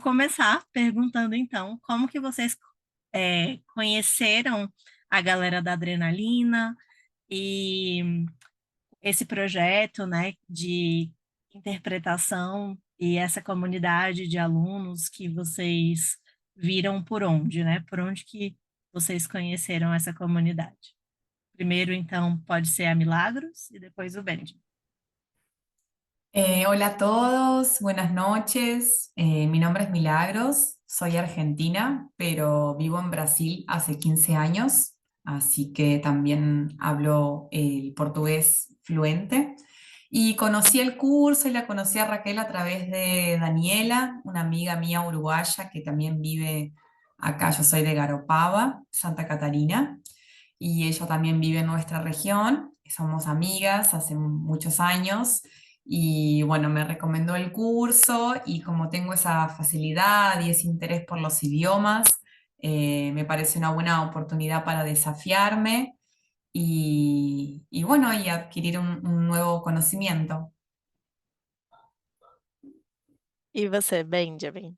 começar perguntando então, como que vocês conheceram a galera da Adrenalina e esse projeto, né, de interpretação e essa comunidade de alunos que vocês viram por onde, né? Por onde que vocês conheceram essa comunidade? Primeiro, então, pode ser a Milagros e depois o Benjamin. Hola a todos, buenas noches. Mi nombre es Milagros, soy argentina, pero vivo en Brasil hace 15 años, así que también hablo el portugués fluente. Y conocí el curso y la conocí a Raquel a través de Daniela, una amiga mía uruguaya que también vive acá. Yo soy de Garopaba, Santa Catarina, y ella también vive en nuestra región. Somos amigas hace muchos años y bueno, me recomendó el curso y como tengo esa facilidad y ese interés por los idiomas, me parece una buena oportunidad para desafiarme y bueno, y adquirir un nuevo conocimiento. E você, Benjamin?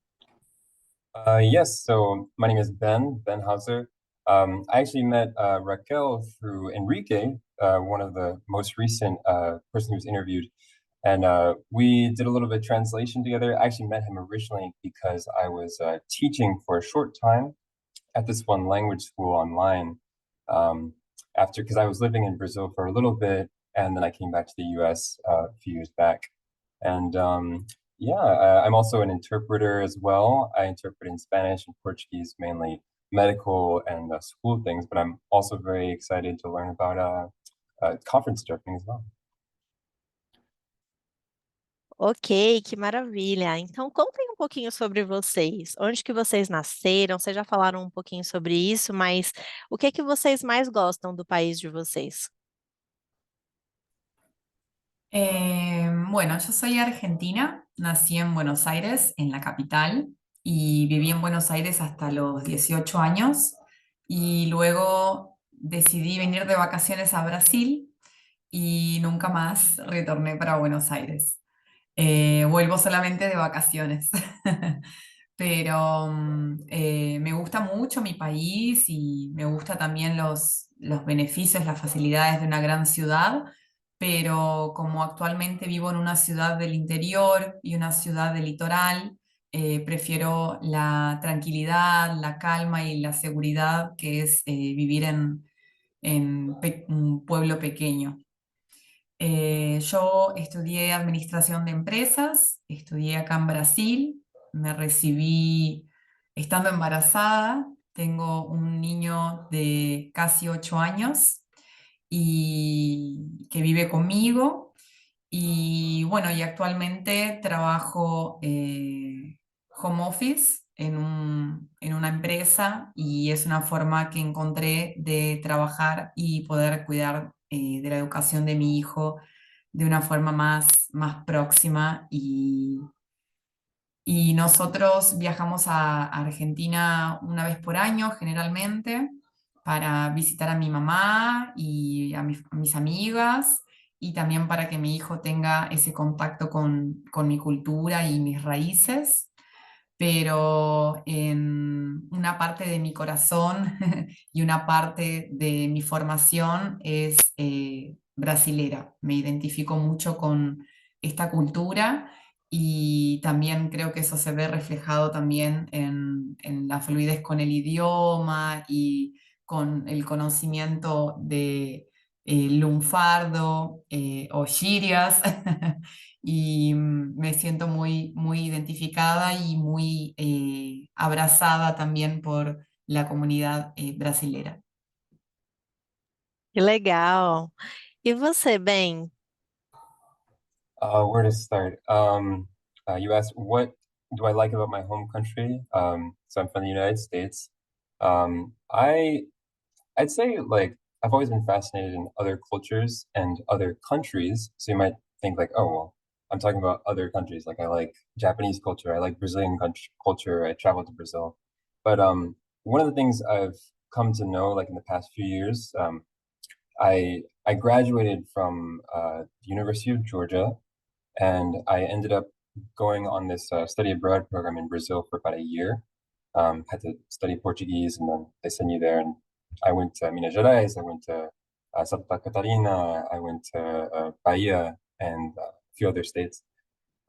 Yes, so my name is Ben Hauser. I actually met Raquel through Enrique, one of the most recent person who was interviewed. And we did a little bit of translation together. I actually met him originally because I was teaching for a short time at this one language school online after, because I was living in Brazil for a little bit, and then I came back to the US a few years back. And yeah, I'm also an interpreter as well. I interpret in Spanish and Portuguese, mainly medical and school things, but I'm also very excited to learn about conference interpreting as well. Ok, que maravilha. Então, contem um pouquinho sobre vocês. Onde que vocês nasceram? Vocês já falaram um pouquinho sobre isso, mas o que que vocês mais gostam do país de vocês? Bueno, yo soy argentina, nací en Buenos Aires, en la capital, y viví en Buenos Aires hasta los 18 años y luego decidí venir de vacaciones a Brasil y nunca más retorné para Buenos Aires. Vuelvo solamente de vacaciones. Pero me gusta mucho mi país y me gusta también los beneficios, las facilidades de una gran ciudad, pero como actualmente vivo en una ciudad del interior y una ciudad del litoral, prefiero la tranquilidad, la calma y la seguridad que es vivir en un pueblo pequeño. Yo estudié administración de empresas, estudié acá en Brasil, me recibí estando embarazada, tengo un niño de casi 8 años y que vive conmigo y bueno, y actualmente trabajo home office en una empresa y es una forma que encontré de trabajar y poder cuidar de la educación de mi hijo de una forma más próxima y nosotros viajamos a Argentina una vez por año generalmente para visitar a mi mamá y a mis amigas y también para que mi hijo tenga ese contacto con mi cultura y mis raíces. Pero en una parte de mi corazón y una parte de mi formación es brasilera. Me identifico mucho con esta cultura y también creo que eso se ve reflejado también en la fluidez con el idioma y con el conocimiento de lunfardo o girias y me siento muy identificada y muy abrazada también por la comunidad brasilera. Que legal. E você, Ben? Where to start? You asked, what do I like about my home country? So I'm from the United States. I'd say like I've always been fascinated in other cultures and other countries. So you might think like, oh well, I'm talking about other countries. Like I like Japanese culture, I like Brazilian culture. I traveled to Brazil, but one of the things I've come to know like in the past few years, I graduated from the University of Georgia, and I ended up going on this study abroad program in Brazil for about a year. Had to study Portuguese, and then they send you there. And I went to Minas Gerais, I went to Santa Catarina, I went to Bahia, and a few other states.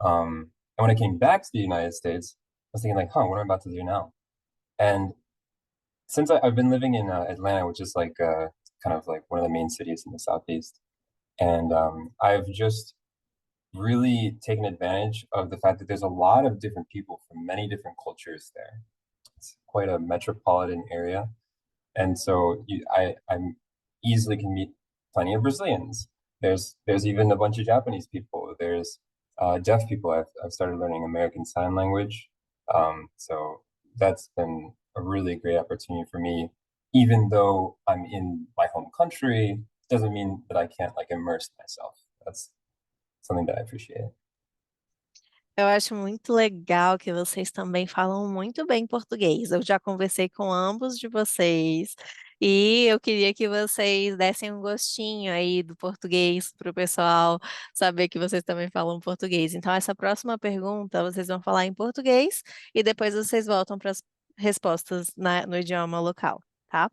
And when I came back to the United States, I was thinking like, what am I about to do now? And since I've been living in Atlanta, which is like kind of like one of the main cities in the Southeast, and I've just really taken advantage of the fact that there's a lot of different people from many different cultures there. It's quite a metropolitan area, and so I'm easily can meet plenty of Brazilians. There's even a bunch of Japanese people. There's deaf people. I've started learning American Sign Language, so that's been a really great opportunity for me. Even though I'm in my home country, doesn't mean that I can't like immerse myself. That's something that I appreciate. Eu acho muito legal que vocês também falam muito bem português. Eu já conversei com ambos de vocês e eu queria que vocês dessem um gostinho aí do português para o pessoal saber que vocês também falam português. Então, essa próxima pergunta vocês vão falar em português e depois vocês voltam para as respostas no idioma local, tá?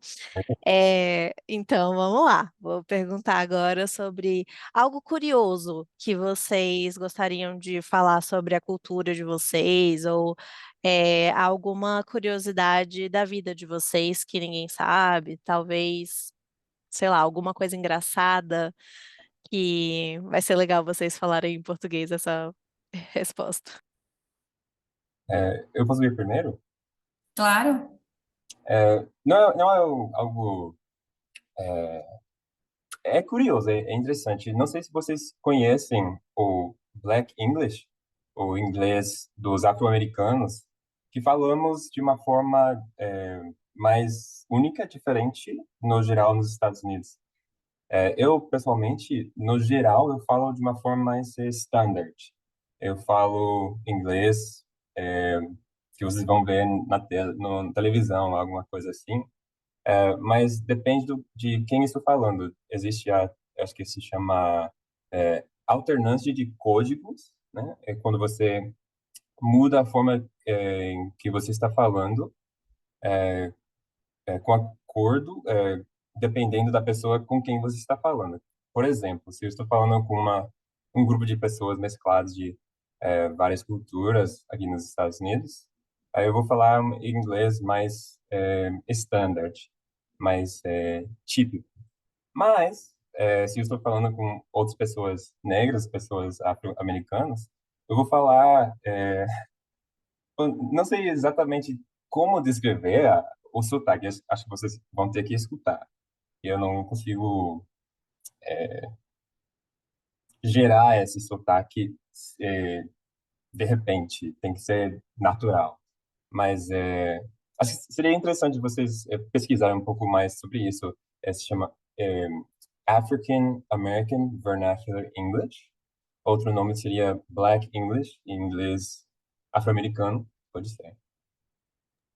Então, vamos lá. Vou perguntar agora sobre algo curioso que vocês gostariam de falar sobre a cultura de vocês, ou alguma curiosidade da vida de vocês que ninguém sabe, talvez, sei lá, alguma coisa engraçada que vai ser legal vocês falarem em português essa resposta. Eu posso ir primeiro? Claro. Não é algo... É curioso, é interessante. Não sei se vocês conhecem o Black English, o inglês dos afro-americanos, que falamos de uma forma mais única, diferente, no geral, nos Estados Unidos. Eu, pessoalmente, no geral, eu falo de uma forma mais standard. Eu falo inglês que vocês vão ver na televisão, alguma coisa assim. Mas depende de quem estou falando. Existe acho que se chama alternância de códigos, né? É quando você muda a forma em que você está falando com acordo, dependendo da pessoa com quem você está falando. Por exemplo, se eu estou falando com um grupo de pessoas mescladas de várias culturas aqui nos Estados Unidos, aí eu vou falar inglês mais standard, mais típico. Mas, se eu estou falando com outras pessoas negras, pessoas afro-americanas, eu vou falar... não sei exatamente como descrever o sotaque. Acho que vocês vão ter que escutar. Eu não consigo gerar esse sotaque de repente. Tem que ser natural. Mas acho que seria interessante vocês pesquisarem um pouco mais sobre isso. Se chama African American Vernacular English. Outro nome seria Black English, em inglês afro-americano, pode ser.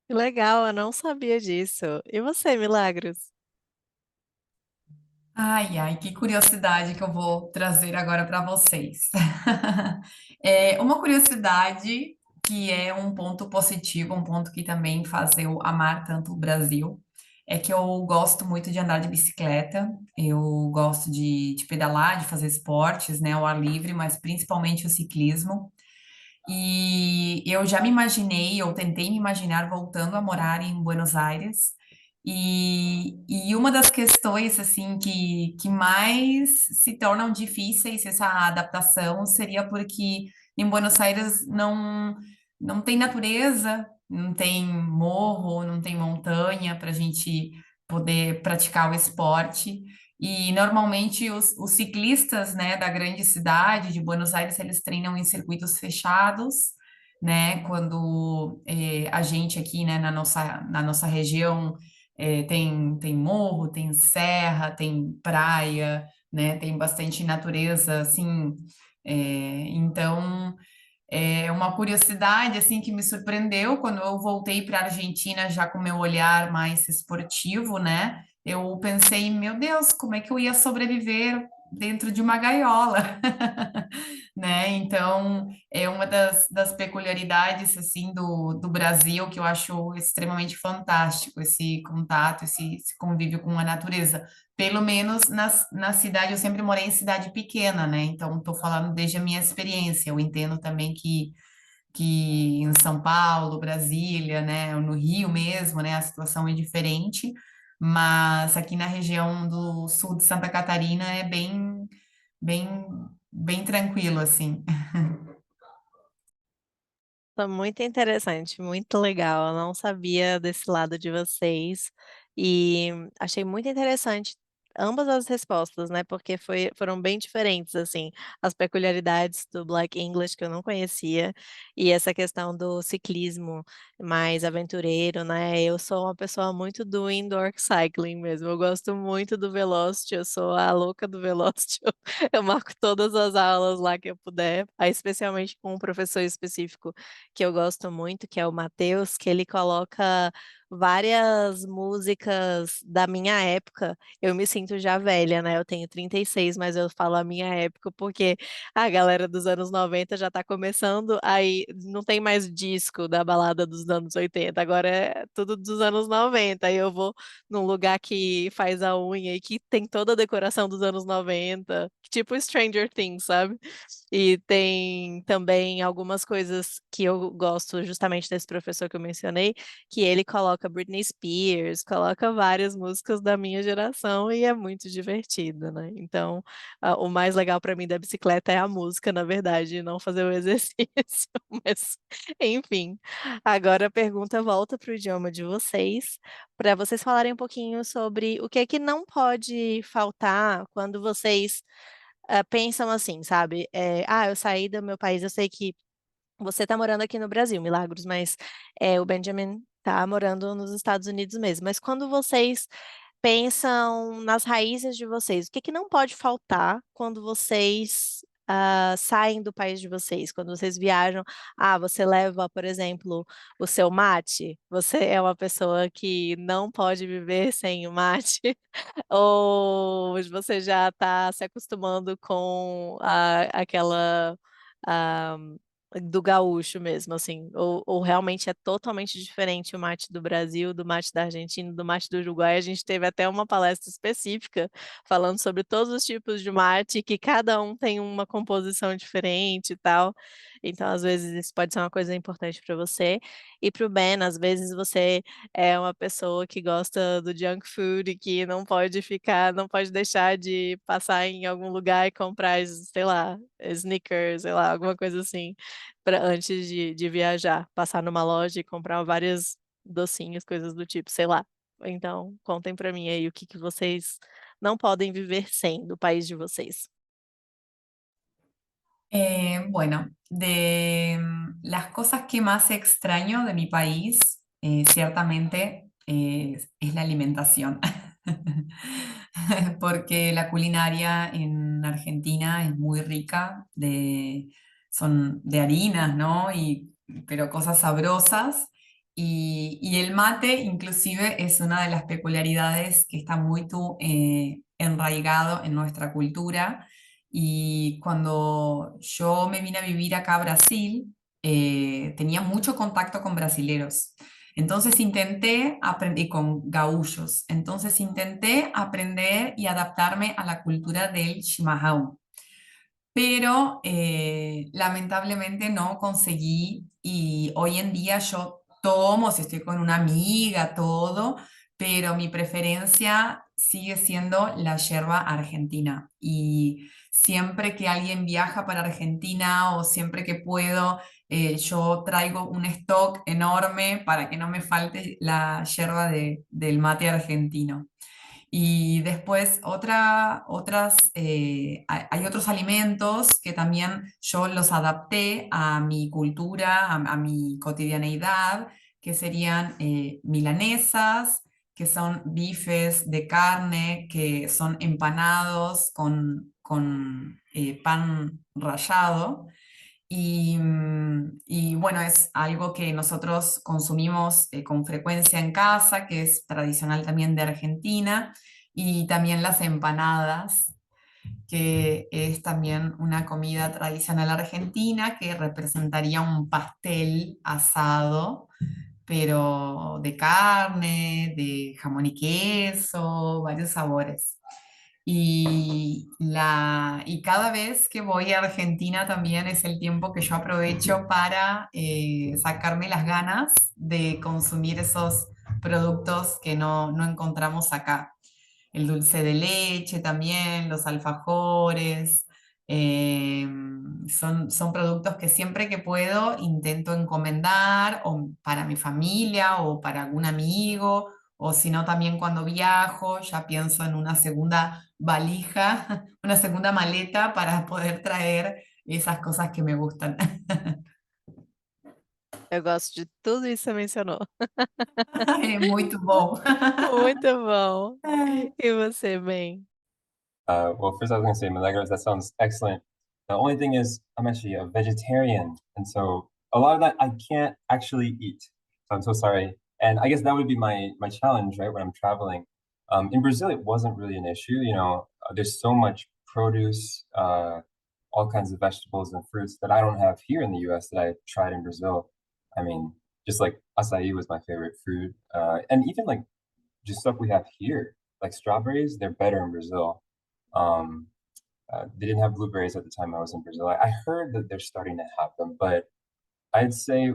Que legal, eu não sabia disso. E você, Milagros? Ai, que curiosidade que eu vou trazer agora para vocês. Uma curiosidade que é um ponto positivo, um ponto que também faz eu amar tanto o Brasil, é que eu gosto muito de andar de bicicleta, eu gosto de pedalar, de fazer esportes, né, ao ar livre, mas principalmente o ciclismo. E eu já me imaginei, ou tentei me imaginar voltando a morar em Buenos Aires. E uma das questões assim que mais se tornam difíceis essa adaptação seria porque em Buenos Aires não tem natureza, não tem morro, não tem montanha para a gente poder praticar o esporte. E normalmente os ciclistas, né, da grande cidade de Buenos Aires, eles treinam em circuitos fechados, né? Quando a gente aqui, né, na nossa região tem morro, tem serra, tem praia, né? Tem bastante natureza, assim. Então, é uma curiosidade assim que me surpreendeu quando eu voltei para a Argentina já com meu olhar mais esportivo, né? Eu pensei, meu Deus, como é que eu ia sobreviver dentro de uma gaiola, né? Então, é uma das peculiaridades, assim, do Brasil que eu acho extremamente fantástico, esse contato, esse convívio com a natureza. Pelo menos na cidade, eu sempre morei em cidade pequena, né? Então, estou falando desde a minha experiência. Eu entendo também que em São Paulo, Brasília, né, ou no Rio mesmo, né, a situação é diferente, mas aqui na região do sul de Santa Catarina é bem, bem tranquilo, assim. Foi muito interessante, muito legal. Eu não sabia desse lado de vocês e achei muito interessante ambas as respostas, né? Porque foram bem diferentes, assim, as peculiaridades do Black English que eu não conhecia e essa questão do ciclismo mais aventureiro, né? Eu sou uma pessoa muito do indoor cycling mesmo. Eu gosto muito do Velocity, eu sou a louca do Velocity. Eu marco todas as aulas lá que eu puder, aí especialmente com um professor específico que eu gosto muito, que é o Matheus, que ele coloca várias músicas da minha época. Eu me sinto já velha, né? Eu tenho 36, mas eu falo a minha época porque a galera dos anos 90 já tá começando, aí não tem mais disco da balada dos anos 80, agora é tudo dos anos 90. Aí eu vou num lugar que faz a unha e que tem toda a decoração dos anos 90, tipo Stranger Things, sabe? E tem também algumas coisas que eu gosto justamente desse professor que eu mencionei, que ele coloca Britney Spears, coloca várias músicas da minha geração e é muito divertido, né? Então, o mais legal para mim da bicicleta é a música, na verdade, e não fazer o exercício. Mas, enfim, agora a pergunta volta para o idioma de vocês, para vocês falarem um pouquinho sobre o que é que não pode faltar quando vocês pensam assim, sabe? Eu saí do meu país, eu sei que você tá morando aqui no Brasil, Milagros, mas o Benjamin tá morando nos Estados Unidos mesmo. Mas quando vocês pensam nas raízes de vocês, o que que não pode faltar quando vocês saem do país de vocês, quando vocês viajam? Você leva, por exemplo, o seu mate? Você é uma pessoa que não pode viver sem o mate? Ou você já está se acostumando com aquela ah, do gaúcho mesmo, assim? Ou realmente é totalmente diferente o mate do Brasil, do mate da Argentina, do mate do Uruguai? A gente teve até uma palestra específica falando sobre todos os tipos de mate, que cada um tem uma composição diferente e tal. Então, às vezes, isso pode ser uma coisa importante para você. E para o Ben, às vezes você é uma pessoa que gosta do junk food e que não pode deixar de passar em algum lugar e comprar, sei lá, sneakers, sei lá, alguma coisa assim, antes de viajar. Passar numa loja e comprar vários docinhos, coisas do tipo, sei lá. Então, contem pra mim aí o que que vocês não podem viver sem do país de vocês. Bueno, de las cosas que más extraño de mi país, ciertamente es la alimentación, porque la culinaria en Argentina es muy rica, son de harinas, ¿no? Pero cosas sabrosas. Y el mate, inclusive, es una de las peculiaridades que está muy enraigado en nuestra cultura. Y cuando yo me vine a vivir acá a Brasil, tenía mucho contacto con brasileros. Entonces intenté aprender con gaúchos. Entonces intenté aprender y adaptarme a la cultura del chimarrão. Pero lamentablemente no conseguí y hoy en día yo tomo, si estoy con una amiga, todo, pero mi preferencia sigue siendo la yerba argentina. Y siempre que alguien viaja para Argentina o siempre que puedo, yo traigo un stock enorme para que no me falte la yerba del mate argentino. Y después hay otros alimentos que también yo los adapté a mi cultura, a mi cotidianeidad, que serían milanesas, que son bifes de carne, que son empanados con pan rallado. Y bueno, es algo que nosotros consumimos con frecuencia en casa, que es tradicional también de Argentina, y también las empanadas. que es también una comida tradicional argentina que representaría un pastel asado, pero de carne, de jamón y queso, varios sabores. Y cada vez que voy a Argentina también es el tiempo que yo aprovecho para sacarme las ganas de consumir esos productos que no encontramos acá. El dulce de leche también, los alfajores, eh, son productos que siempre que puedo intento encomendar o para mi familia o para algún amigo, o si no también cuando viajo ya pienso en una segunda valija, una segunda maleta para poder traer esas cosas que me gustan. Eu gosto de tudo isso que você mencionou. É muito bom. Muito bom. E você, bem? Well, first I was gonna say, Milagros, that sounds excellent. The only thing is, I'm actually a vegetarian, and so a lot of that I can't actually eat. So I'm so sorry. And I guess that would be my challenge, right, when I'm traveling. In Brazil, it wasn't really an issue. There's so much produce, all kinds of vegetables and fruits that I don't have here in the U.S. that I tried in Brazil. I mean, just like acai was my favorite fruit, and even like just stuff we have here, like strawberries, they're better in Brazil. Um, they didn't have blueberries at the time I was in Brazil. I heard that they're starting to have them, but I'd say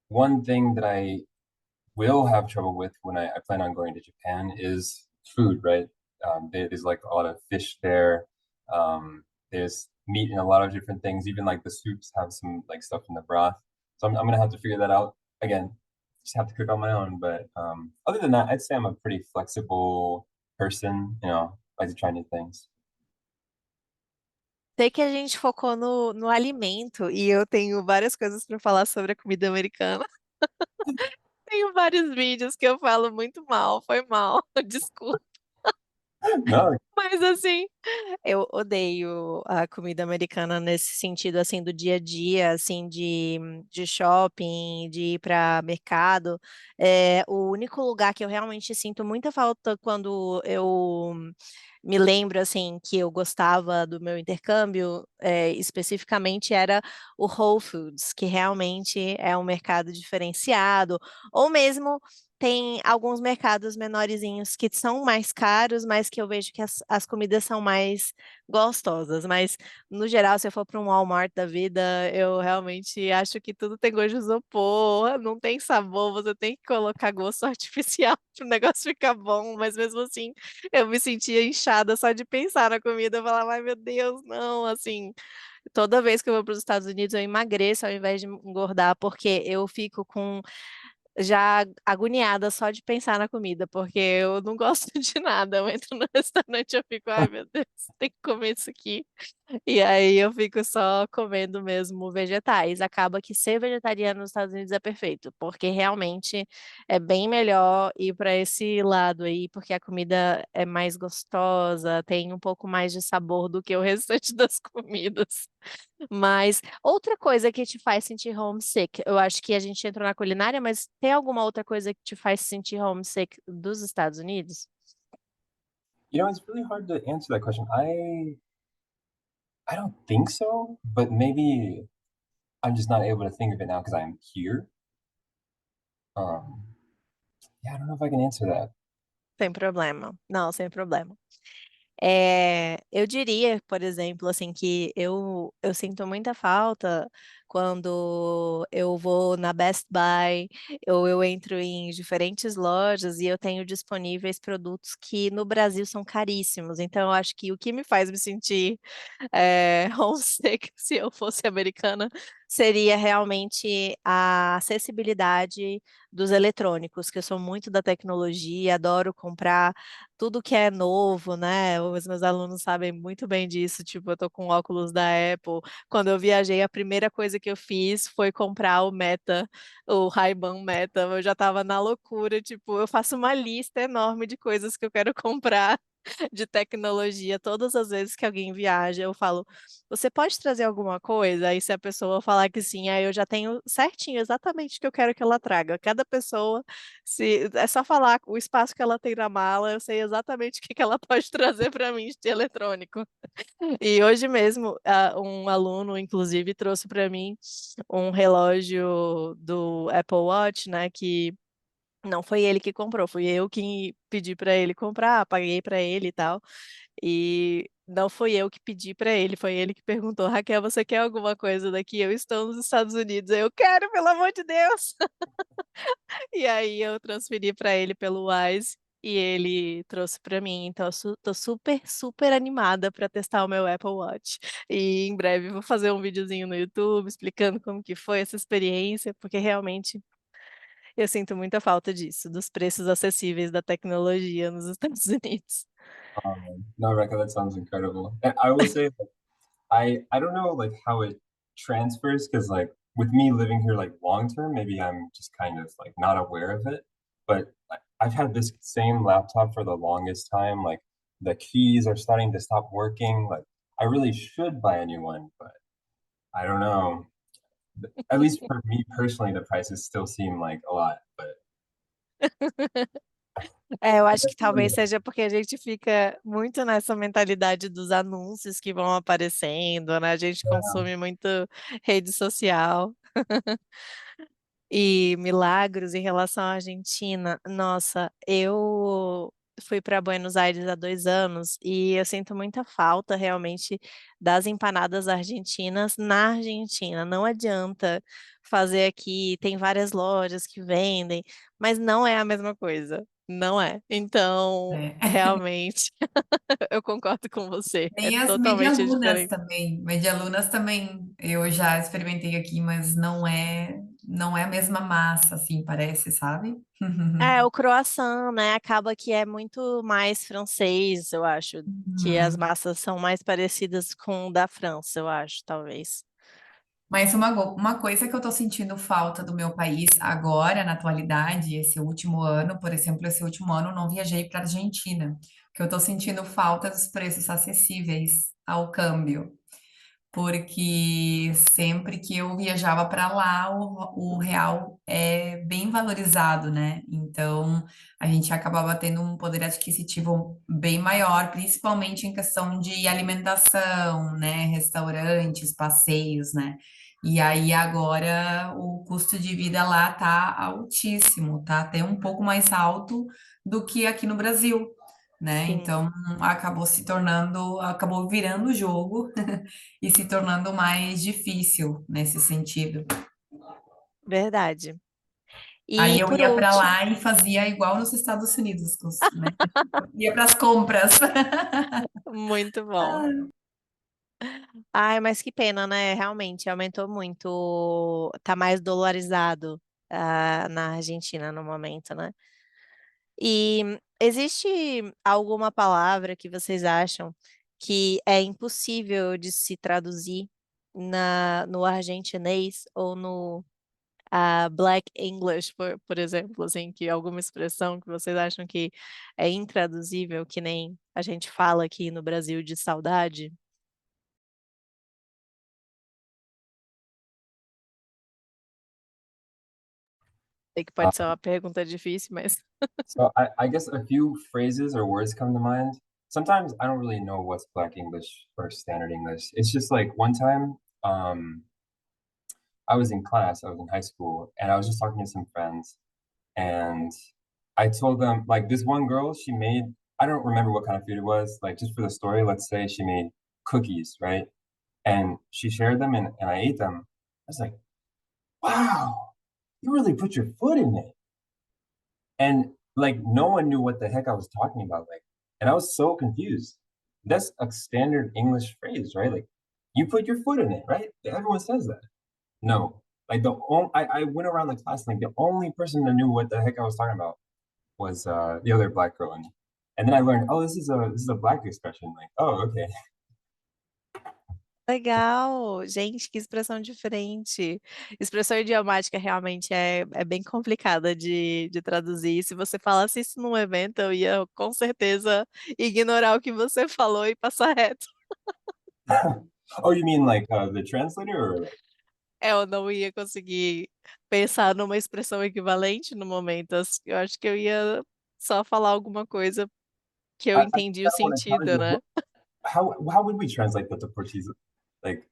one thing that I will have trouble with when I plan on going to Japan is food, right? There's like a lot of fish there. There's meat in a lot of different things. Even like the soups have some like stuff in the broth. So I'm gonna have to figure that out. Again, just have to cook on my own. But other than that, I'd say I'm a pretty flexible person. Like to try new things. Sei que a gente focou no alimento e eu tenho várias coisas para falar sobre a comida americana. Tenho vários vídeos que eu falo muito mal, foi mal, desculpa. No, Mas assim, eu odeio a comida americana nesse sentido, assim, do dia a dia, assim, de shopping, de ir para mercado. O único lugar que eu realmente sinto muita falta quando eu me lembro, assim, que eu gostava do meu intercâmbio, especificamente era o Whole Foods, que realmente é um mercado diferenciado, ou mesmo tem alguns mercados menorzinhos que são mais caros, mas que eu vejo que as comidas são mais gostosas. Mas, no geral, se eu for para um Walmart da vida, eu realmente acho que tudo tem gosto de isopor, não tem sabor, você tem que colocar gosto artificial para o negócio ficar bom. Mas mesmo assim, eu me sentia inchada só de pensar na comida. Eu falava, ai meu Deus, não, assim. Toda vez que eu vou para os Estados Unidos, eu emagreço ao invés de engordar, porque eu fico já agoniada só de pensar na comida, porque eu não gosto de nada. Eu entro no restaurante e eu fico, ai meu Deus, tem que comer isso aqui. E aí eu fico só comendo mesmo vegetais. Acaba que ser vegetariano nos Estados Unidos é perfeito, porque realmente é bem melhor ir para esse lado aí, porque a comida é mais gostosa, tem um pouco mais de sabor do que o restante das comidas. Mas outra coisa que te faz sentir homesick, eu acho que a gente entrou na culinária, mas tem alguma outra coisa que te faz sentir homesick dos Estados Unidos? it's really hard to answer that question. I don't think so, but maybe I'm just not able to think of it now because I'm here. Um, yeah, I don't know if I can answer that. Sem problema. Não, sem problema. Eu diria, por exemplo, assim, que eu sinto muita falta quando eu vou na Best Buy, ou eu entro em diferentes lojas e eu tenho disponíveis produtos que no Brasil são caríssimos. Então, eu acho que o que me faz me sentir homesick, se eu fosse americana, seria realmente a acessibilidade dos eletrônicos, que eu sou muito da tecnologia, adoro comprar tudo que é novo, né? Os meus alunos sabem muito bem disso. Tipo, eu tô com óculos da Apple. Quando eu viajei, a primeira coisa que eu fiz foi comprar o Meta, o Ray-Ban Meta. Eu já tava na loucura, tipo, eu faço uma lista enorme de coisas que eu quero comprar. de tecnologia. Todas as vezes que alguém viaja, eu falo: "Você pode trazer alguma coisa?" Aí se a pessoa falar que sim, aí eu já tenho certinho exatamente o que eu quero que ela traga. Cada pessoa, se é só falar o espaço que ela tem na mala, eu sei exatamente o que que ela pode trazer para mim de eletrônico. E hoje mesmo, um aluno inclusive trouxe para mim um relógio do Apple Watch, né, que não foi ele que comprou, fui eu que pedi para ele comprar, paguei para ele e tal, e não fui eu que pedi para ele, foi ele que perguntou: "Raquel, você quer alguma coisa daqui? Eu estou nos Estados Unidos", eu: "Quero, pelo amor de Deus". E aí eu transferi para ele pelo Wise, e ele trouxe para mim, então eu tô super, super animada para testar o meu Apple Watch. E em breve vou fazer um videozinho no YouTube explicando como que foi essa experiência, porque realmente eu sinto muita falta disso, dos preços acessíveis da tecnologia nos Estados Unidos. No, Rebecca, that sounds incredible. And I will say, like, I don't know like how it transfers because like with me living here like long term, maybe I'm just kind of like not aware of it. But I've had this same laptop for the longest time. Like the keys are starting to stop working. Like I really should buy a new one, but I don't know. At least for me personally, the prices still seem like a lot. But É, eu I acho que talvez definitely, seja porque a gente fica muito nessa mentalidade dos anúncios que vão aparecendo, né, a gente consome muito rede social. E milagros em relação à Argentina, nossa, eu fui para Buenos Aires há 2 anos e eu sinto muita falta realmente das empanadas argentinas na Argentina. Não adianta fazer aqui, tem várias lojas que vendem, mas não é a mesma coisa, não é. Então, É. realmente, eu concordo com você, é Nem as totalmente medialunas diferente. também. Medialunas também eu já experimentei aqui, mas não é a mesma massa, assim, parece, sabe? É, o croissant, né, acaba que é muito mais francês, eu acho, que as Uhum. massas são mais parecidas com o da França, eu acho, talvez. Mas uma coisa que eu tô sentindo falta do meu país agora, na atualidade, esse último ano, por exemplo, esse último ano eu não viajei para Argentina, que eu tô sentindo falta dos preços acessíveis ao câmbio. Porque sempre que eu viajava para lá, o real é bem valorizado, né? Então, a gente acabava tendo um poder adquisitivo bem maior, principalmente em questão de alimentação, né? Restaurantes, passeios, né? E aí agora o custo de vida lá tá altíssimo, tá até um pouco mais alto do que aqui no Brasil, né? Sim, Então acabou virando o jogo e se tornando mais difícil nesse sentido. verdade. Aí E eu por ia para último, lá e fazia igual nos Estados Unidos, né? Ia para as compras. muito bom. Ai, mas que pena, né, realmente aumentou muito, tá mais dolarizado, na Argentina no momento, né. E existe alguma palavra que vocês acham que é impossível de se traduzir no argentinês ou no, Black English, por exemplo, assim, que alguma expressão que vocês acham que é intraduzível, que nem a gente fala aqui no Brasil de saudade? Sei que pode ser uma pergunta difícil, mas so I guess a few phrases or words come to mind. Sometimes I don't really know what's Black English or Standard English. It's just like one time, I was in class, I was in high school, and I was just talking to some friends, and I told them like this one girl, she made I don't remember what kind of food it was. Like just for the story, let's say she made cookies, right? And she shared them, and I ate them. I was like, wow, you really put your foot in it. And like no one knew what the heck I was talking about. Like, and I was so confused. That's a standard English phrase, right? Like, you put your foot in it, right? Everyone says that. No, like I went around the class, like the only person that knew what the heck I was talking about was the other black girl, and then I learned, oh, this is a black expression. Like, oh, okay. Legal! Gente, que expressão diferente. Expressão idiomática realmente é bem complicada de traduzir. Se você falasse isso num evento, eu ia com certeza ignorar o que você falou e passar reto. Oh, you mean like the translator or like, Eu não ia conseguir pensar numa expressão equivalente no momento. Eu acho que eu ia só falar alguma coisa que eu I entendi o kinda wanna tell sentido, you né? how would we translate that to Portuguese? Like,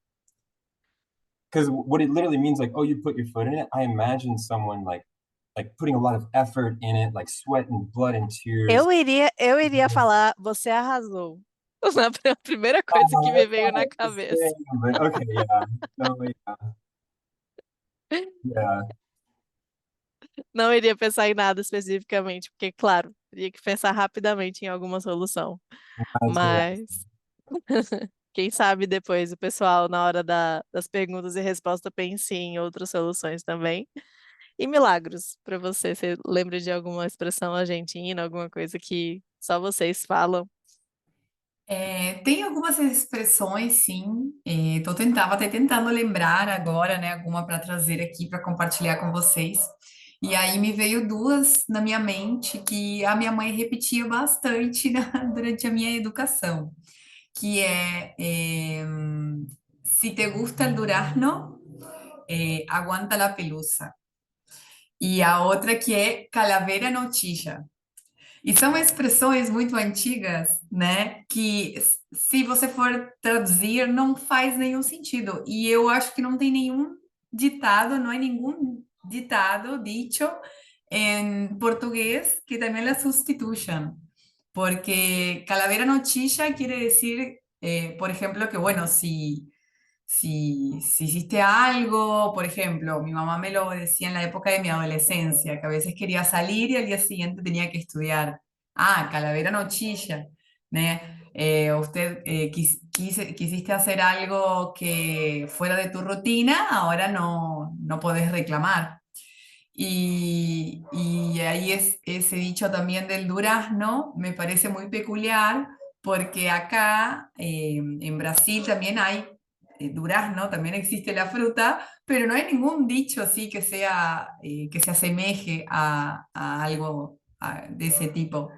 because what it literally means, like, oh, you put your foot in it. I imagine someone like putting a lot of effort in it, like sweat and blood and tears. Eu iria falar, você arrasou. A primeira coisa que Oh, me that's veio na not the cabeça. same, but okay, yeah. No, yeah, yeah. Não iria pensar em nada especificamente, porque, claro, teria que pensar rapidamente em alguma solução. That's what Mas, quem sabe depois o pessoal, na hora das perguntas e respostas, pense em outras soluções também. E milagros para você. Você lembra de alguma expressão argentina, alguma coisa que só vocês falam? Tem algumas expressões, sim. Tava até tentando lembrar agora, né, alguma para trazer aqui para compartilhar com vocês. E aí me veio duas na minha mente que a minha mãe repetia bastante durante a minha educação, que se te gusta el durazno, aguanta la pelusa. E a outra que é calavera no chilla. E são expressões muito antigas, né? Que se você for traduzir, não faz nenhum sentido. E eu acho que não tem nenhum ditado, não há nenhum ditado, dicho, em português que também la sustituyan. Porque calavera no chilla quiere decir, por ejemplo, que bueno, si hiciste algo, por ejemplo, mi mamá me lo decía en la época de mi adolescencia, que a veces quería salir y al día siguiente tenía que estudiar. Ah, calavera no chilla, ¿né? Usted quisiste hacer algo que fuera de tu rutina, ahora no podés reclamar. Y ahí ese dicho también del durazno me parece muy peculiar porque acá en Brasil también hay durazno, también existe la fruta, pero no hay ningún dicho así que se asemeje a algo de ese tipo.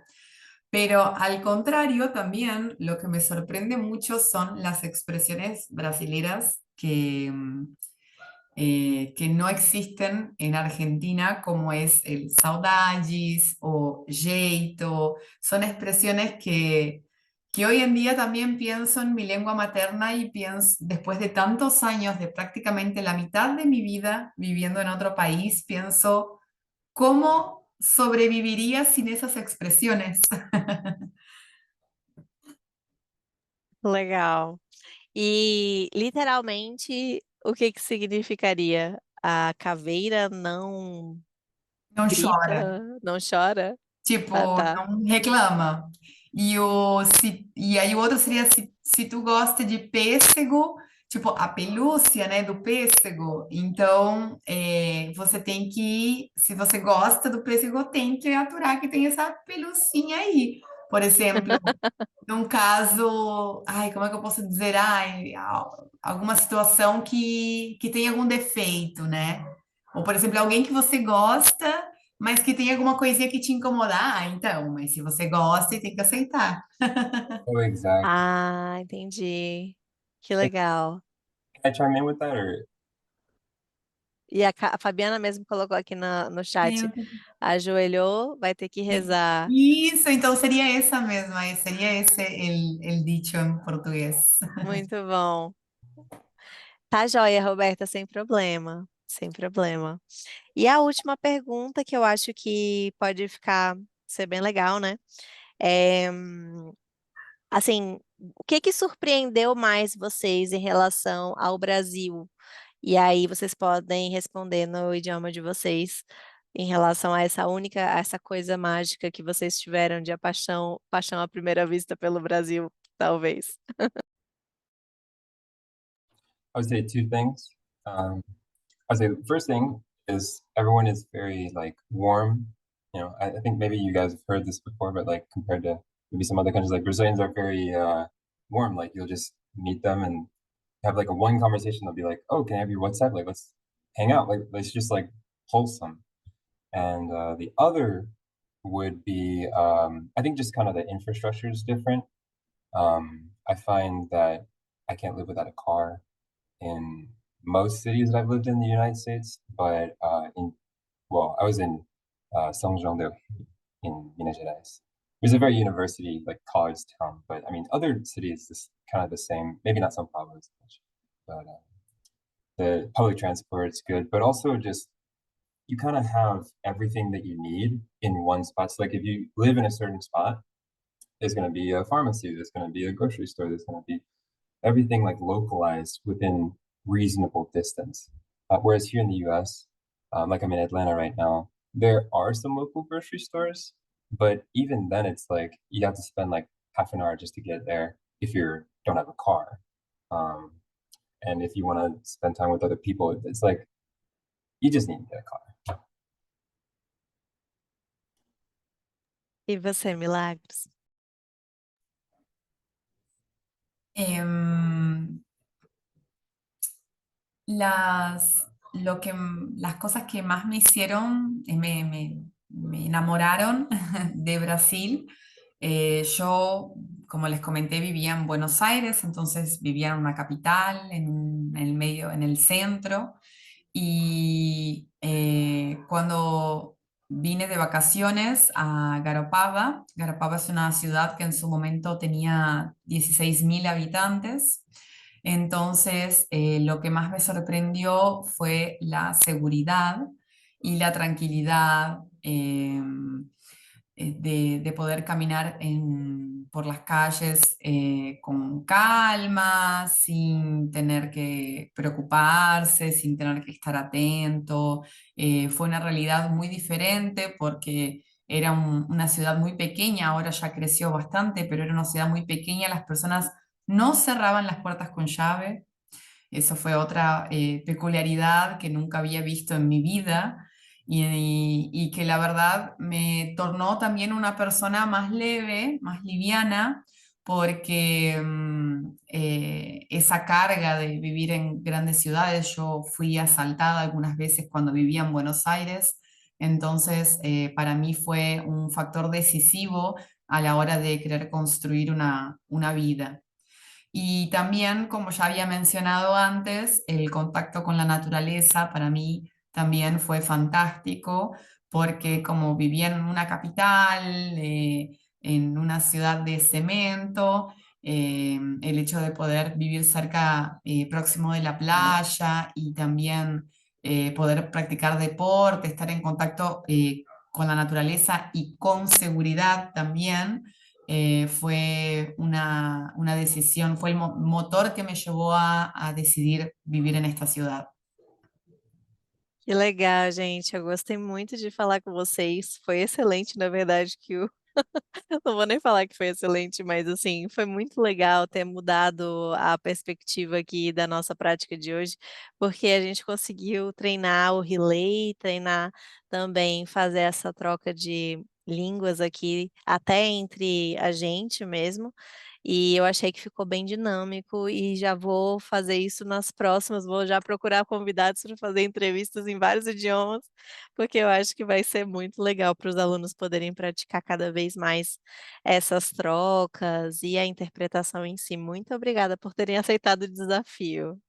Pero al contrario, también lo que me sorprende mucho son las expresiones brasileras que no existen en Argentina, como es el saudades o jeito. Son expresiones que hoy en día también pienso en mi lengua materna y pienso, después de tantos años, de prácticamente la mitad de mi vida viviendo en otro país, pienso, ¿cómo sobreviviría sin esas expresiones? Legal. E literalmente, o que que significaria? A caveira não No llora. grita, não chora? Ah, Tipo, tá. não reclama. E aí o outro seria se tu gosta de pêssego, tipo, a pelúcia, né, do pêssego. Então, você tem que, se você gosta do pêssego, tem que aturar que tem essa pelucinha aí. Por exemplo, num caso, ai, como é que eu posso dizer? Ai, alguma situação que tem algum defeito, né? Ou, por exemplo, alguém que você gosta, mas que tem alguma coisinha que te incomoda. Ah, então, mas se você gosta, tem que aceitar. Oh, exactly. Ah, entendi. Que Can legal. I chime in with that or E a Fabiana mesmo colocou aqui no chat, É, ajoelhou, vai ter que rezar. Isso, então seria essa mesma, seria esse el dicho em português. Muito bom. Tá joia, Roberta, sem problema. Sem problema. E a última pergunta que eu acho que pode ser bem legal, né? É, assim, o que que surpreendeu mais vocês em relação ao Brasil? E aí vocês podem responder no idioma de vocês em relação a a essa coisa mágica que vocês tiveram de paixão à primeira vista pelo Brasil, talvez. I would say two things. I would say the first thing is everyone is very like warm. I think maybe you guys have heard this before, but like compared to maybe some other countries, like Brazilians are very warm. Like you'll just meet them and have like a one conversation, they'll be like, "Oh, can I have your WhatsApp? Like, let's hang out. Like, let's just like wholesome." And the other would be, I think just kind of the infrastructure is different. I find that I can't live without a car in most cities that I've lived in the United States, but I was in São João del in Minas Gerais. It was a very university, like college town, but I mean, other cities is kind of the same. Maybe not São Paulo as much, but the public transport is good, but also just you kind of have everything that you need in one spot. So, like, if you live in a certain spot, there's going to be a pharmacy, there's going to be a grocery store, there's going to be everything like localized within reasonable distance. Whereas here in the US, like I'm in Atlanta right now, there are some local grocery stores, but even then it's like you have to spend like half an hour just to get there if you don't have a car. Um, and if you want to spend time with other people, it's like you just need to get a car. E você, Milagros? Em, las cosas que más me hicieron, me enamoraron de Brasil. Yo, como les comenté, vivía en Buenos Aires, entonces vivía en una capital, en el medio, en el centro. Y cuando vine de vacaciones a Garopaba, Garopaba es una ciudad que en su momento tenía 16.000 habitantes. Entonces, lo que más me sorprendió fue la seguridad y la tranquilidad de poder caminar por las calles con calma, sin tener que preocuparse, sin tener que estar atento. Fue una realidad muy diferente porque era una ciudad muy pequeña, ahora ya creció bastante, pero era una ciudad muy pequeña, las personas no cerraban las puertas con llave. Eso fue otra peculiaridad que nunca había visto en mi vida y que la verdad me tornó también una persona más leve, más liviana, porque esa carga de vivir en grandes ciudades, yo fui asaltada algunas veces cuando vivía en Buenos Aires, entonces para mí fue un factor decisivo a la hora de querer construir una vida. Y también, como ya había mencionado antes, el contacto con la naturaleza para mí también fue fantástico, porque como vivía en una capital, en una ciudad de cemento, el hecho de poder vivir cerca, próximo de la playa y también poder practicar deporte, estar en contacto con la naturaleza y con seguridad también fue una decisión, fue el motor que me llevou a decidir vivir en esta ciudad. Que legal, gente. Eu gostei muito de falar com vocês. Foi excelente, na verdade, que o não vou nem falar que foi excelente, mas assim, foi muito legal ter mudado a perspectiva aqui da nossa prática de hoje, porque a gente conseguiu treinar o relay, treinar também fazer essa troca de línguas aqui, até entre a gente mesmo. E eu achei que ficou bem dinâmico e já vou fazer isso nas próximas, vou já procurar convidados para fazer entrevistas em vários idiomas, porque eu acho que vai ser muito legal para os alunos poderem praticar cada vez mais essas trocas e a interpretação em si. Muito obrigada por terem aceitado o desafio.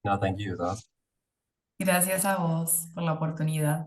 No, thank you. It was awesome. Gracias a vos por la oportunidad.